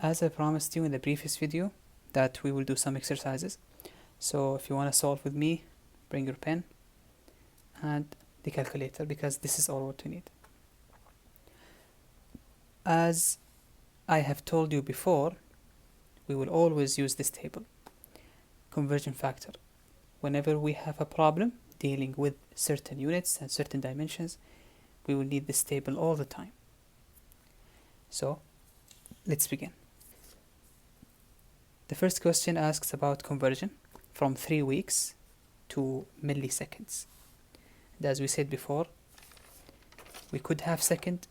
As I promised you in the previous video that we will do some exercises, so if you want to solve with me, bring your pen and the calculator, because this is all what we need. As I have told you before, we will always use this table, conversion factor. Whenever we have a problem dealing with certain units and certain dimensions, we will need this table all the time. So let's begin. The first question asks about conversion from 3 weeks to milliseconds. And as we said before, we could have second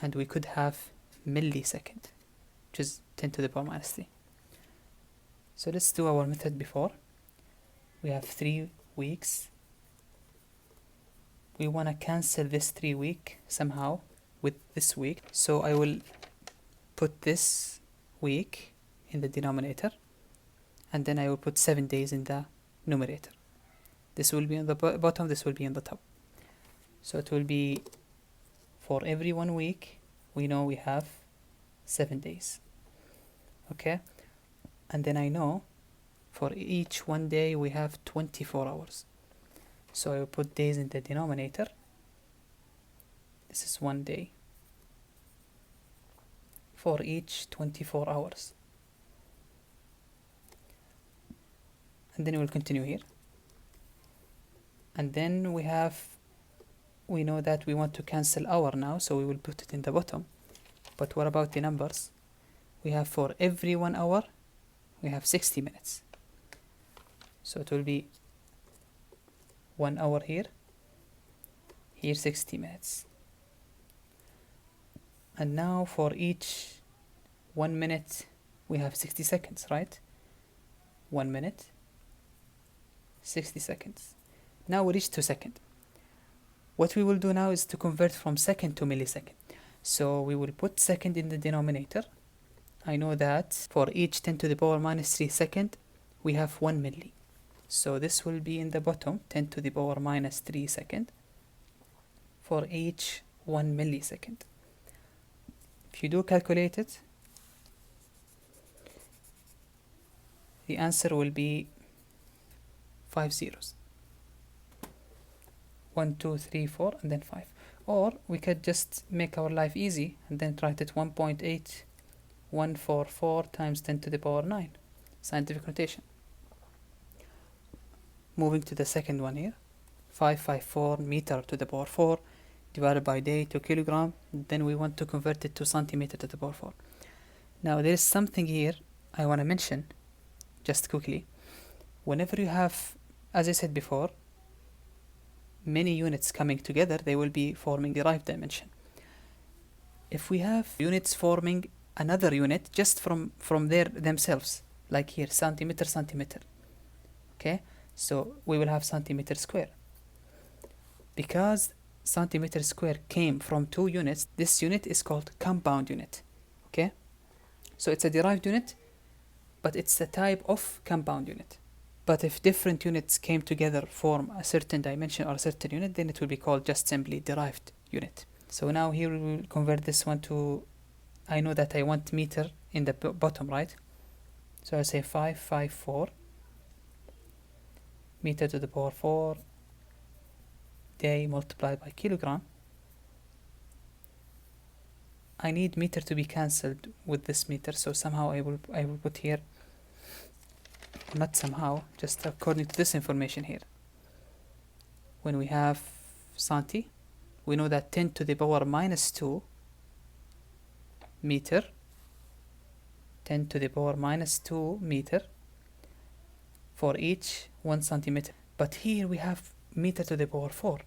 and we could have millisecond, which is 10 to the power minus 3. So let's do our method before. We have 3 weeks. We want to cancel this 3 week somehow with this week. So I will put this week in the denominator, and then I will put 7 days in the numerator. This will be on the bottom, this will be on the top. So it will be, for every 1 week, we know we have 7 days. Okay? And then I know for each 1 day we have 24 hours. So I will put days in the denominator. This is 1 day for each 24 hours. And then we will continue here. And then we know that we want to cancel hour now, so we will put it in the bottom. But what about the numbers? We have for every 1 hour, we have 60 minutes. So it will be 1 hour here 60 minutes. And now for each 1 minute, we have 60 seconds, right? 1 minute, 60 seconds. Now we reach to second. What we will do now is to convert from second to millisecond. So we will put second in the denominator. I know that for each 10 to the power minus 3 second, we have 1 milli. So this will be in the bottom, 10 to the power minus 3 second, for each 1 millisecond. If you do calculate it, the answer will be 5 zeros. 1, 2, 3, 4, and then 5. Or we could just make our life easy and then write it 1.8144 times 10 to the power 9, scientific notation. Moving to the second one here, 554 meter to the power 4 divided by day to kilogram. Then we want to convert it to centimeter to the power 4. Now there is something here I want to mention just quickly. Whenever you have, as I said before, many units coming together, they will be forming derived dimension. If we have units forming another unit just from themselves, like here, centimeter, centimeter, okay? So we will have centimeter square. Because centimeter square came from 2 units, this unit is called compound unit, okay? So it's a derived unit, but it's a type of compound unit. But if different units came together form a certain dimension or a certain unit, then it will be called just simply derived unit. So now here we will convert this one to, I know that I want meter in the bottom, right? So I'll say 554 meter to the power 4 day multiplied by kilogram. I need meter to be cancelled with this meter, so somehow I will put here, not somehow, just according to this information here. When we have centi, we know that 10 to the power minus 2 meter, 10 to the power minus 2 meter for each 1 centimeter. But here we have meter to the power 4,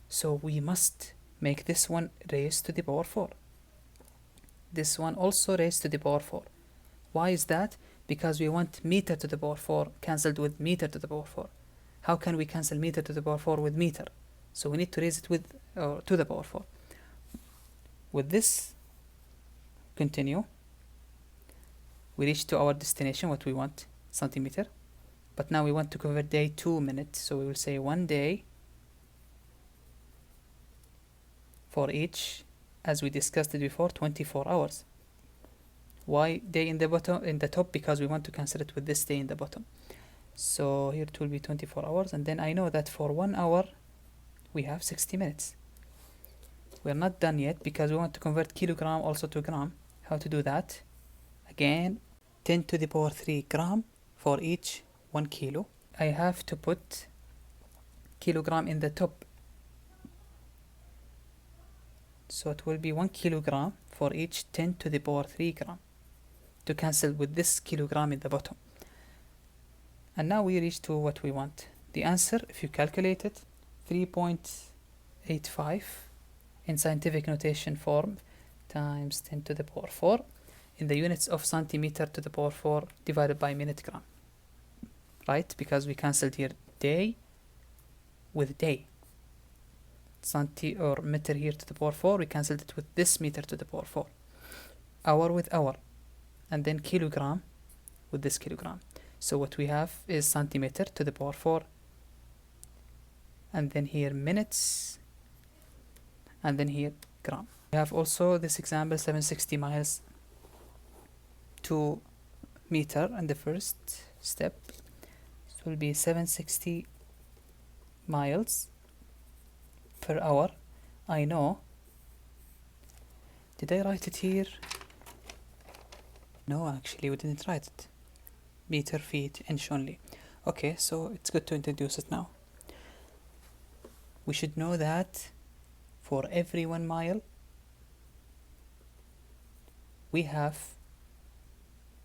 so we must make this one raised to the power 4. This one also raised to the power 4. Why is that? Because we want meter to the power 4 cancelled with meter to the power 4. How can we cancel meter to the power 4 with meter? So we need to raise it with to the power 4. With this, continue. We reach to our destination, what we want, centimeter. But now we want to convert day to minutes, so we will say 1 day for each, as we discussed it before, 24 hours. Why day in the bottom, in the top? Because we want to cancel it with this day in the bottom. So here it will be 24 hours, and then I know that for 1 hour we have 60 minutes. We're not done yet because we want to convert kilogram also to gram. How to do that? Again, 10 to the power 3 gram for each 1 kilo. I have to put kilogram in the top. So it will be 1 kilogram for each 10 to the power 3 gram to cancel with this kilogram in the bottom. And now we reach to what we want. The answer, if you calculate it, 3.85 in scientific notation form times 10 to the power 4 in the units of centimeter to the power 4 divided by minute gram. Right? Because we cancelled here day with day. Centi or meter here to the power 4, we cancelled it with this meter to the power 4. Hour with hour. And then kilogram with this kilogram. So what we have is centimeter to the power 4. And then here minutes. And then here gram. We have also this example 760 miles to meter and the first step. So it will be 760 miles per hour. I know. Did I write it here? No, actually we didn't write it. Meter, feet, inch only. Okay, so it's good to introduce it now. We should know that for every 1 mile we have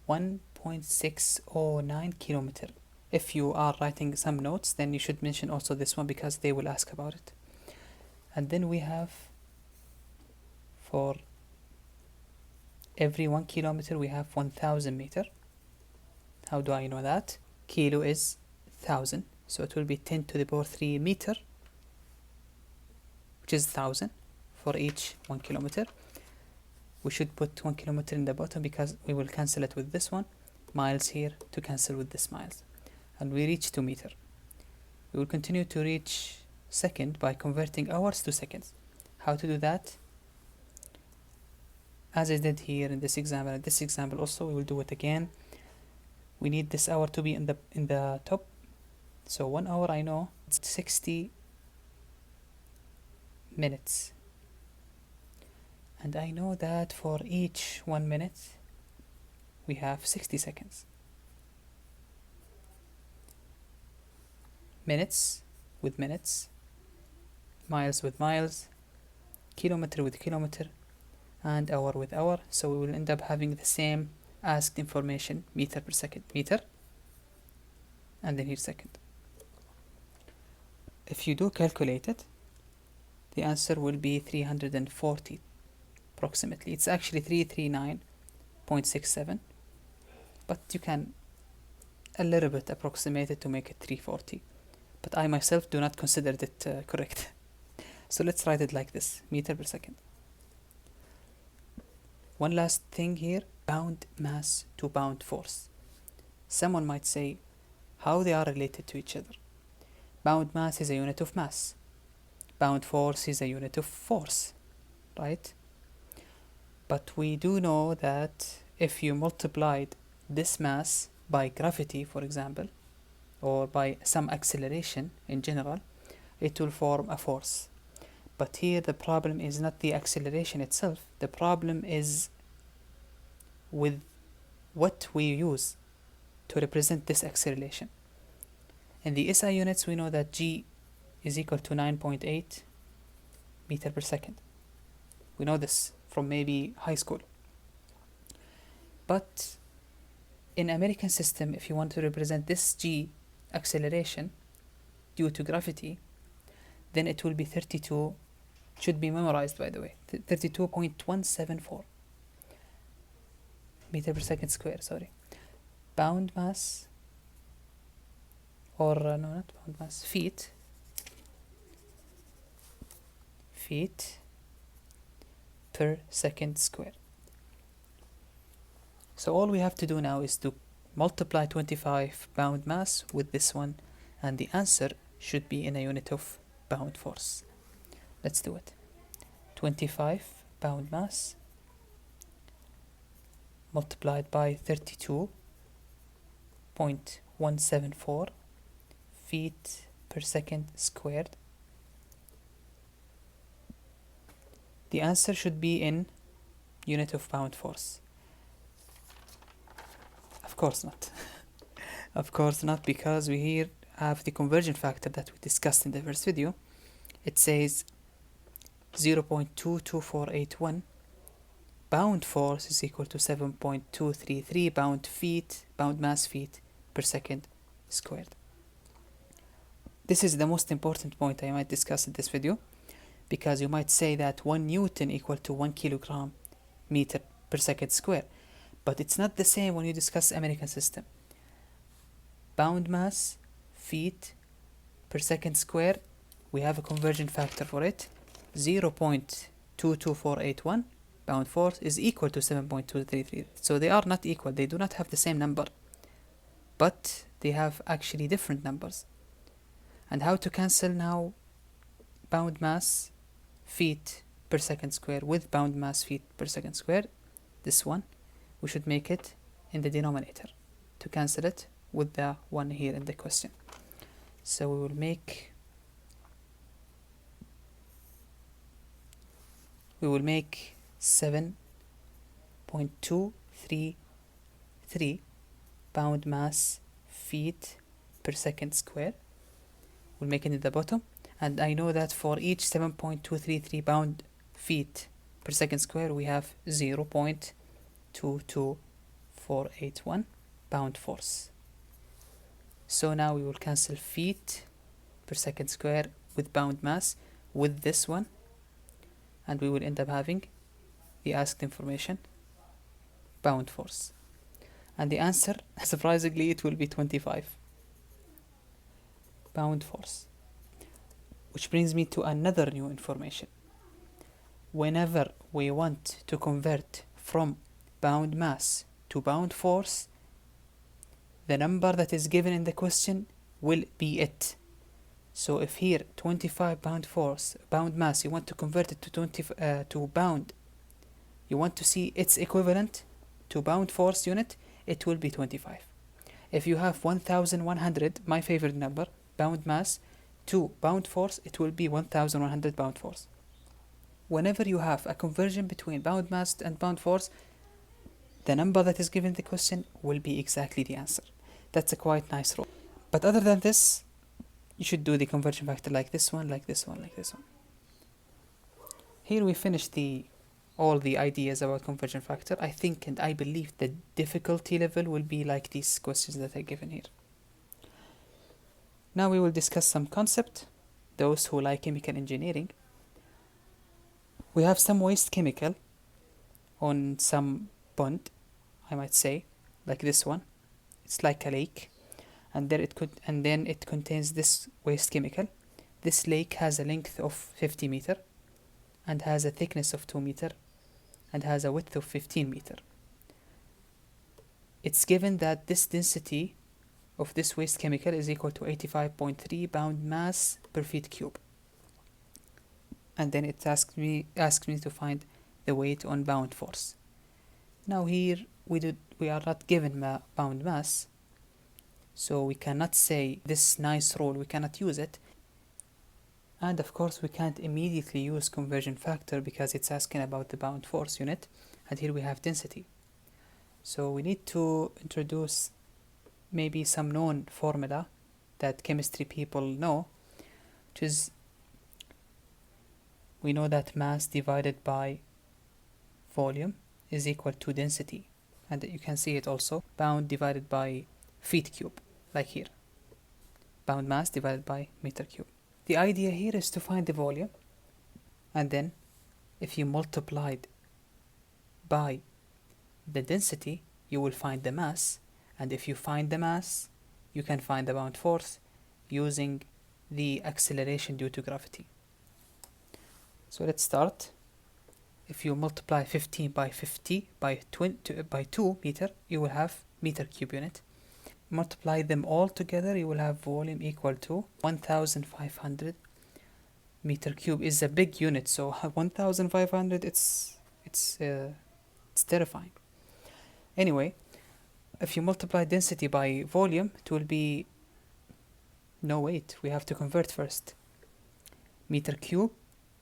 1.609 kilometer. If you are writing some notes, then you should mention also this one because they will ask about it. And then we have for every 1 kilometer we have 1000 meter. How do I know that? Kilo is 1000, so it will be 10 to the power 3 meter, which is 1000 for each 1 kilometer. We should put 1 kilometer in the bottom because we will cancel it with this one. Miles here to cancel with this miles. And we reach to meter. We will continue to reach second by converting hours to seconds. How to do that? As I did here in this example and this example also, we will do it again. We need this hour to be in the top. So 1 hour I know it's 60 minutes. And I know that for each 1 minute we have 60 seconds. Minutes with minutes, miles with miles, kilometer with kilometer, and hour with hour. So we will end up having the same asked information, meter per second, meter, and then here second. If you do calculate it, the answer will be 340 approximately. It's actually 339.67, but you can a little bit approximate it to make it 340. But I myself do not consider it correct. So let's write it like this, meter per second. One last thing here, pound mass to pound force. Someone might say how they are related to each other. Pound mass is a unit of mass. Pound force is a unit of force, right? But we do know that if you multiplied this mass by gravity, for example, or by some acceleration in general, it will form a force. But here the problem is not the acceleration itself. The problem is with what we use to represent this acceleration. In the SI units, we know that G is equal to 9.8 meter per second. We know this from maybe high school. But in American system, if you want to represent this G acceleration due to gravity, then it will be 32, should be memorized by the way, 32.174 meter per second square, sorry. Pound mass, or no, not pound mass, feet per second square. So all we have to do now is to multiply 25 pound mass with this one, and the answer should be in a unit of pound force. Let's do it. 25 pound mass multiplied by 32.174 feet per second squared. The answer should be in unit of pound force. Of course not. Of course not, because we here have the conversion factor that we discussed in the first video. It says 0.22481 pound force is equal to 7.233 pound mass feet per second squared. This is the most important point I might discuss in this video, because you might say that 1 Newton equal to 1 kilogram meter per second square, but it's not the same when you discuss American system. Pound mass feet per second square, we have a conversion factor for it. 0.22481 pound force is equal to 7.233. So they are not equal, they do not have the same number, but they have actually different numbers. And how to cancel now pound mass feet per second square with pound mass feet per second square? This one, we should make it in the denominator to cancel it with the one here in the question. So we will make 7.233 pound mass feet per second square. We'll make it at the bottom, and I know that for each 7.233 pound feet per second square we have 0.22481 pound force. So now we will cancel feet per second square with pound mass with this one, and we will end up having the asked information, pound force. And the answer, surprisingly, it will be 25 pound force. Which brings me to another new information. Whenever we want to convert from pound mass to pound force, the number that is given in the question will be it. So if here 25 pound force, pound mass, you want to convert it to pound, you want to see its equivalent to pound force unit, it will be 25. If you have 1100, my favorite number, pound mass to pound force, it will be 1100 pound force. Whenever you have a conversion between pound mass and pound force, the number that is given in the question will be exactly the answer. That's a quite nice rule. But other than this, you should do the conversion factor like this one, like this one, like this one. Here we finished all the ideas about conversion factor. I think and I believe the difficulty level will be like these questions that are given here. Now we will discuss some concept, those who like chemical engineering. We have some waste chemical on some pond, I might say, like this one. It's like a lake, and then it contains this waste chemical. This lake has a length of 50 meter and has a thickness of 2 meter and has a width of 15 meter. It's given that this density of this waste chemical is equal to 85.3 pound mass per feet cube. And then it asks me to find the weight on pound force. Now here we are not given pound mass, so we cannot say this nice rule, we cannot use it. And of course we can't immediately use conversion factor because it's asking about the pound force unit, and here we have density. So we need to introduce maybe some known formula that chemistry people know, which is, we know that mass divided by volume is equal to density, and you can see it also, pound divided by feet cube, like here, pound mass divided by meter cube. The idea here is to find the volume, and then if you multiplied by the density, you will find the mass, and if you find the mass, you can find the pound force using the acceleration due to gravity. So let's start. If you multiply 15 by 50 by 2 meter, you will have meter cube unit. Multiply them all together, you will have volume equal to 1500 meter cube. Is a big unit, so 1500, it's terrifying. Anyway, if you multiply density by volume, it will be... No, wait, we have to convert first. Meter cube,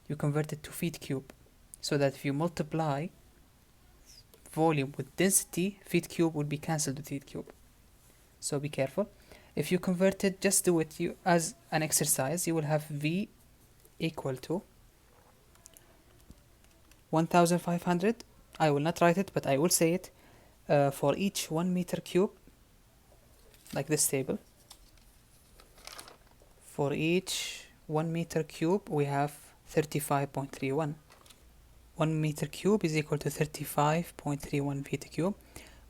you convert it to feet cube. So that if you multiply volume with density, feet cube will be cancelled with feet cube. So be careful. If you convert it, just do it as an exercise. You will have V equal to 1500. I will not write it, but I will say it. For each 1 meter cube, like this table, for each 1 meter cube we have 35.31. 1 meter cube is equal to 35.31 feet cube.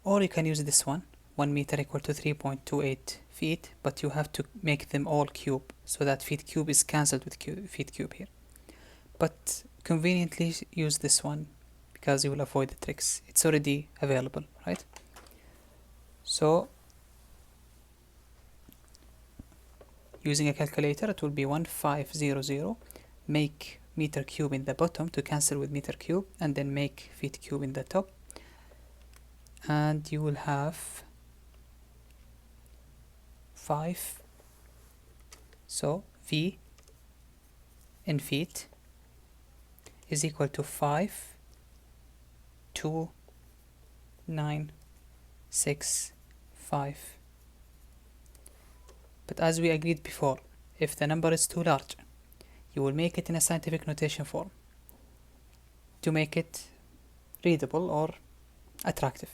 Or you can use this one, 1 meter equal to 3.28 feet, but you have to make them all cube, so that feet cube is cancelled with feet cube here. But conveniently use this one, because you will avoid the tricks. It's already available, right? So, using a calculator, it will be 1500. Make meter cube in the bottom to cancel with meter cube, and then make feet cube in the top. And you will have 5. So, V in feet is equal to 52965. But as we agreed before, if the number is too large, you will make it in a scientific notation form to make it readable or attractive.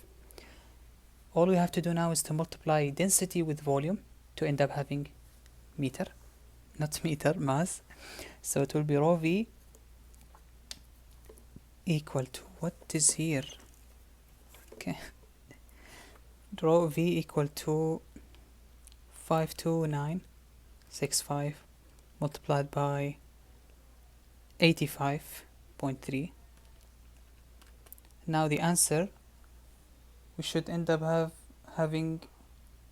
All we have to do now is to multiply density with volume to end up having meter, not meter, mass. So it will be rho V equal to, what is here? Okay. Rho V equal to 52965 multiplied by 85.3. Now the answer, we should end up having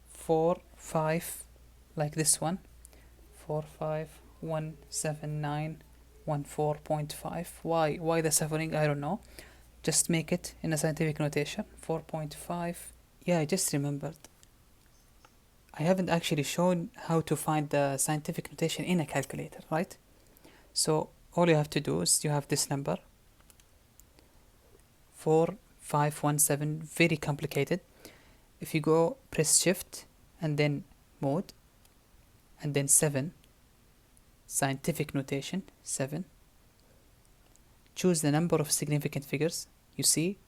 4, 5, like this one, 4517914.5. Why the suffering? I don't know. Just make it in a scientific notation. 4.5. Yeah, I just remembered. I haven't actually shown how to find the scientific notation in a calculator, right? So all you have to do is you have this number 4517, very complicated. If you go press shift and then mode and then 7, scientific notation 7, choose the number of significant figures. You see,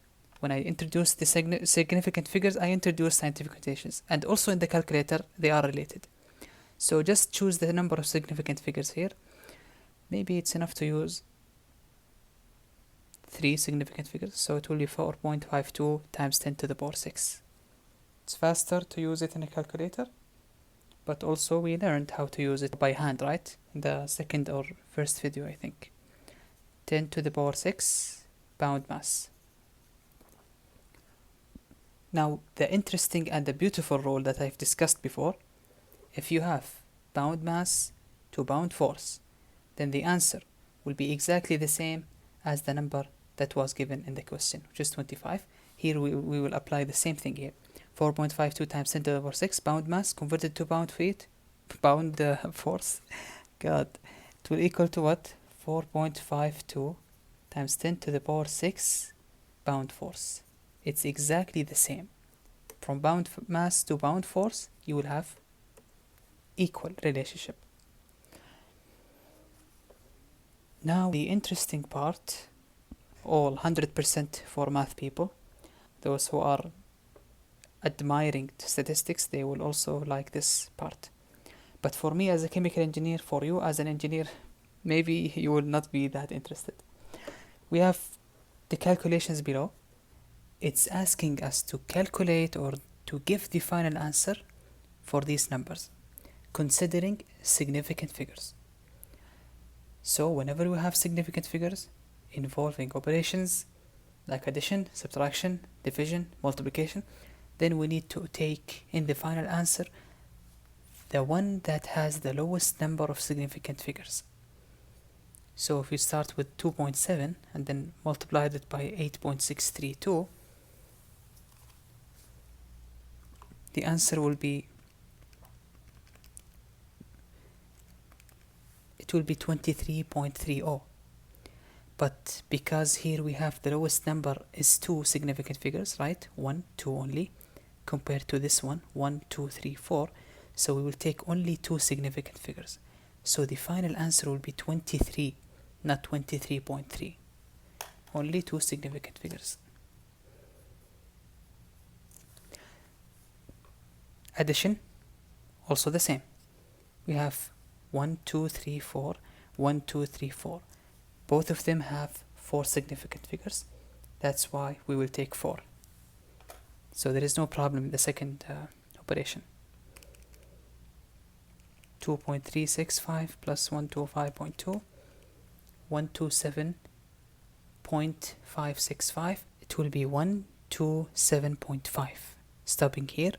when I introduce the significant figures, I introduce scientific notations, and also in the calculator they are related. So just choose the number of significant figures here. Maybe it's enough to use 3 significant figures, so it will be 4.52 times 10 to the power 6. It's faster to use it in a calculator, but also we learned how to use it by hand, right? In the second or first video, I think. 10 to the power 6 pound mass. Now, the interesting and the beautiful rule that I've discussed before, if you have pound mass to pound force, then the answer will be exactly the same as the number that was given in the question, which is 25. Here we will apply the same thing here. 4.52 times 10 to the power 6 pound mass converted to pound force. God, it will equal to what? 4.52 times 10 to the power 6 pound force. It's exactly the same. From pound mass to pound force, you will have equal relationship. Now the interesting part, all 100% for math people, those who are admiring statistics, they will also like this part. But for me as a chemical engineer, for you as an engineer, maybe you will not be that interested. We have the calculations below. It's asking us to calculate or to give the final answer for these numbers, considering significant figures. So whenever we have significant figures involving operations like addition, subtraction, division, multiplication, then we need to take in the final answer the one that has the lowest number of significant figures. So if we start with 2.7 and then multiply it by 8.632, the answer will be, it will be 23.30. But because here we have the lowest number is 2 significant figures, right? 1, 2 only, compared to this one, 1, 2, 3, 4. So we will take only 2 significant figures. So the final answer will be 23, not 23.3. Only 2 significant figures. Addition, also the same. We have 1, 2, 3, 4, 1, 2, 3, 4. Both of them have 4 significant figures. That's why we will take 4. So there is no problem in the second operation. 2.365 plus 125.2, 127.565. It will be 127.5. Stopping here,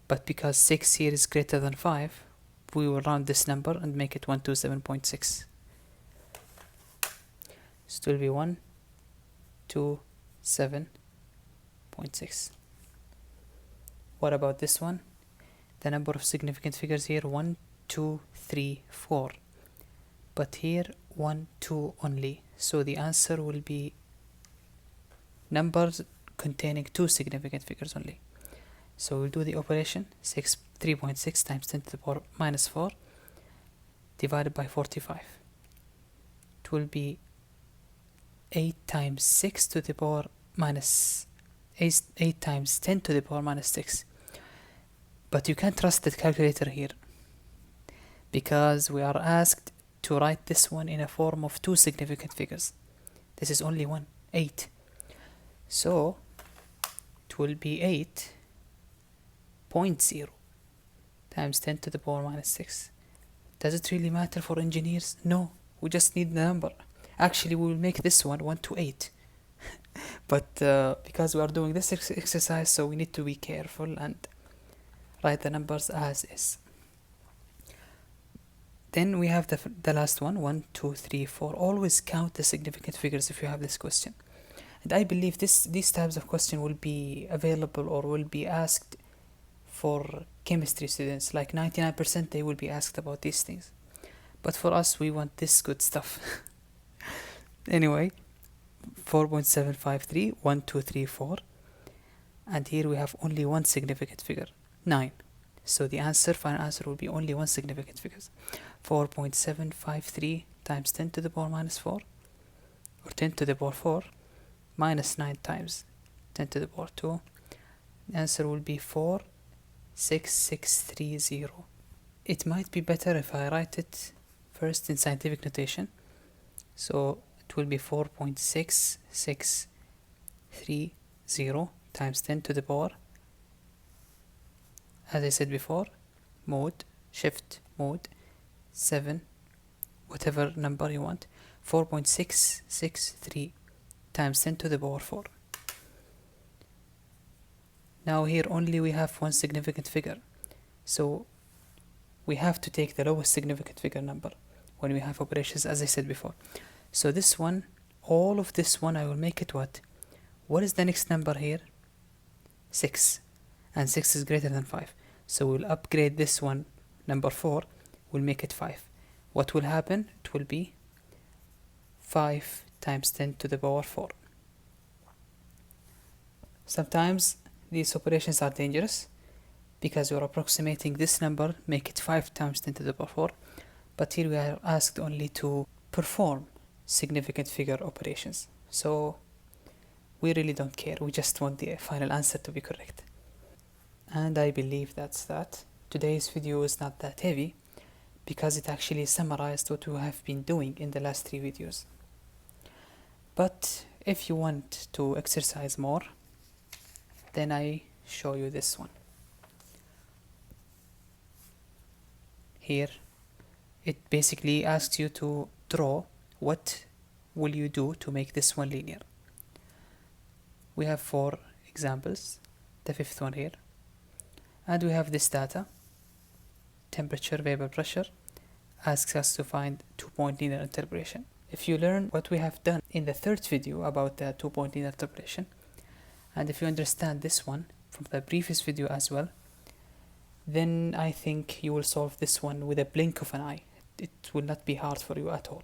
but because 6 here is greater than 5, we will round this number and make it 127.6. So it will be 127.6. What about this one? The number of significant figures here, 1, 2, 3, 4. But here 1, 2 only. So the answer will be numbers containing 2 significant figures only. So we'll do the operation. 3.6 times 10 to the power minus 4 divided by 45. It will be 8 times 6 to the power minus 8 times 10 to the power minus 6. But you can't trust the calculator here, because we are asked to write this one in a form of 2 significant figures. This is only 1, 8. So it will be 8.0 times 10 to the power minus 6. Does it really matter for engineers? No, we just need the number. Actually, we will make this one 1 to 8. But because we are doing this exercise, so we need to be careful and write the numbers as is. Then we have the last one, 1, 2, 3, 4. Always count the significant figures if you have this question. And I believe these types of question will be available or will be asked for chemistry students. Like 99% they will be asked about these things. But for us, we want this good stuff. Anyway, 4.753, 1, 2, 3, 4. And here we have only one significant figure, 9. So the final answer will be only one significant figure. 4.753 times 10 to the power minus 4, or 10 to the power 4, minus 9 times 10 to the power 2. The answer will be 46630. It might be better if I write it first in scientific notation. So it will be 4.6630 times 10 to the power, as I said before, mode, shift mode, 7, whatever number you want, 4.663 times 10 to the power 4. Now here only we have one significant figure, so we have to take the lowest significant figure number when we have operations, as I said before. So this one, all of this one, I will make it what? What is the next number here? 6. And 6 is greater than 5. So we'll upgrade this one, number 4, we'll make it 5. What will happen? It will be 5 times 10 to the power 4. Sometimes these operations are dangerous because we're approximating this number, make it 5 times 10 to the power 4. But here we are asked only to perform significant figure operations. So we really don't care. We just want the final answer to be correct. And I believe that's that. Today's video is not that heavy because it actually summarized what we have been doing in the last 3 videos. But if you want to exercise more, then I show you this one. Here, it basically asks you to draw what will you do to make this one linear. We have 4 examples, the 5th one here. And we have this data, temperature, vapor pressure, asks us to find 2-point linear interpolation. If you learn what we have done in the 3rd video about the 2-point linear interpolation, and if you understand this one from the previous video as well, then I think you will solve this one with a blink of an eye. It will not be hard for you at all.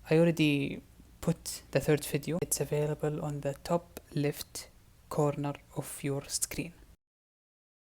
I already put the third video. It's available on the top left corner of your screen.